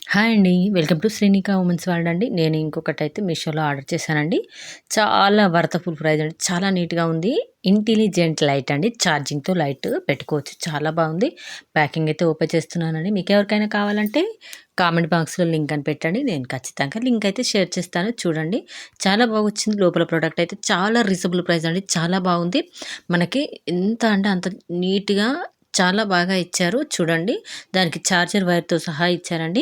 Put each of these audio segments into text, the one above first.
Hi అండి. Welcome to Srinika women's world అండి. నేను ఇంకొకటైతే మీషోలో ఆర్డర్ చేశానండి. చాలా వర్తఫుల్ ప్రైస్ అండి. చాలా నీట్‌గా ఉంది. ఇంటెలిజెంట్ లైట్ అండి. ఛార్జింగ్‌తో లైట్ పెట్టుకోవచ్చు. చాలా బాగుంది. ప్యాకింగ్ అయితే ఓపెన్ చేస్తున్నానండి. మీకెవరికైనా కావాలంటే కామెంట్ బాక్స్‌లో లింక్ అని పెట్టండి. నేను ఖచ్చితంగా లింక్ అయితే షేర్ చేస్తాను. చూడండి. చాలా బాగొచ్చింది. లోపల ప్రొడక్ట్ అయితే చాలా రీజనబుల్ ప్రైస్ అండి. చాలా బాగుంది. మనకి ఎంత అంటే అంత నీట్‌గా చాలా బాగా ఇచ్చారు. చూడండి. దానికి చార్జర్ వైర్‌తో సహా ఇచ్చారండి.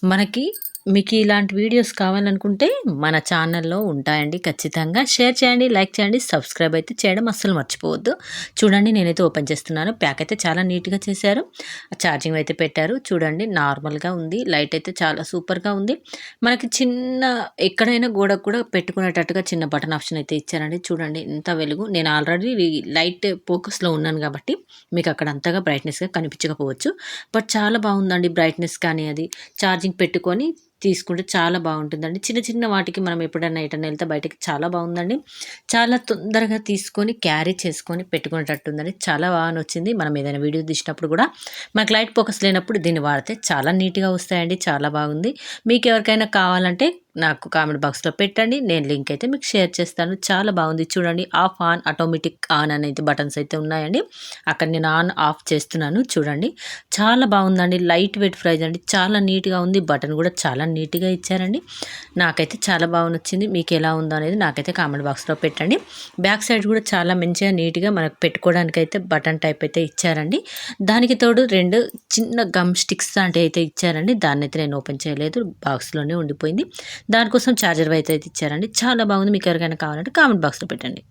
మనకి మీకు ఇలాంటి వీడియోస్ కావాలనుకుంటే మన ఛానల్లో ఉంటాయండి. ఖచ్చితంగా షేర్ చేయండి, లైక్ చేయండి, సబ్స్క్రైబ్ అయితే చేయడం అస్సలు మర్చిపోవద్దు. చూడండి నేనైతే ఓపెన్ చేస్తున్నాను. ప్యాక్ అయితే చాలా నీట్‌గా చేశారు. ఛార్జింగ్ అయితే పెట్టారు. చూడండి నార్మల్‌గా ఉంది. లైట్ అయితే చాలా సూపర్‌గా ఉంది. మనకి చిన్న ఎక్కడైనా గోడకు కూడా పెట్టుకునేటట్టుగా చిన్న బటన్ ఆప్షన్ అయితే ఇచ్చారండి. చూడండి ఎంత వెలుగు. నేను ఆల్రెడీ లైట్ ఫోకస్‌లో ఉన్నాను కాబట్టి మీకు అక్కడ అంతగా బ్రైట్‌నెస్‌గా కనిపించకపోవచ్చు. బట్ చాలా బాగుందండి బ్రైట్‌నెస్ కానీ అది. ఛార్జింగ్ పెట్టుకొని తీసుకుంటే చాలా బాగుంటుందండి. చిన్న చిన్న వాటికి మనం ఎప్పుడైనా ఎటన్నా ఎళ్తే బయటకి చాలా బాగుందండి. చాలా తొందరగా తీసుకొని క్యారీ చేసుకొని పెట్టుకునేటట్టుందండి. చాలా బాగా నచ్చింది. మనం ఏదైనా వీడియో తీసినప్పుడు కూడా మనకు లైట్ ఫోకస్ లేనప్పుడు దీన్ని వాడితే చాలా నీట్‌గా వస్తాయండి. చాలా బాగుంది. మీకెవరికైనా కావాలంటే నాకు కామెంట్ బాక్స్‌లో పెట్టండి. నేను లింక్ అయితే మీకు షేర్ చేస్తాను. చాలా బాగుంది. చూడండి ఆఫ్, ఆన్, ఆటోమేటిక్ ఆన్ అనేది బటన్స్ అయితే ఉన్నాయండి. అక్కడ నేను ఆన్, ఆఫ్ చేస్తున్నాను. చూడండి. చాలా బాగుందండి. లైట్ వెయిట్ ప్రైస్ అండి. చాలా నీట్‌గా ఉంది. బటన్ కూడా చాలా నీట్‌గా ఇచ్చారండి. నాకైతే చాలా బాగా నచ్చింది. మీకెలా ఉందో అనేది నాకైతే కామెంట్ బాక్స్‌లో పెట్టండి. బ్యాక్ సైడ్ కూడా చాలా మంచిగా నీట్‌గా మనకు పెట్టుకోవడానికైతే బటన్ టైప్ అయితే ఇచ్చారండి. దానికి తోడు 2 చిన్న గమ్ స్టిక్స్ లాంటివి అయితే ఇచ్చారండి. దాన్నైతే నేను ఓపెన్ చేయలేదు. బాక్స్‌లోనే ఉండిపోయింది. దానికోసం చార్జర్ వైర్ అయితే ఇచ్చారండి. చాలా బాగుంది. మీకు ఎవరికైనా కావాలంటే కామెంట్ బాక్స్‌లో పెట్టండి.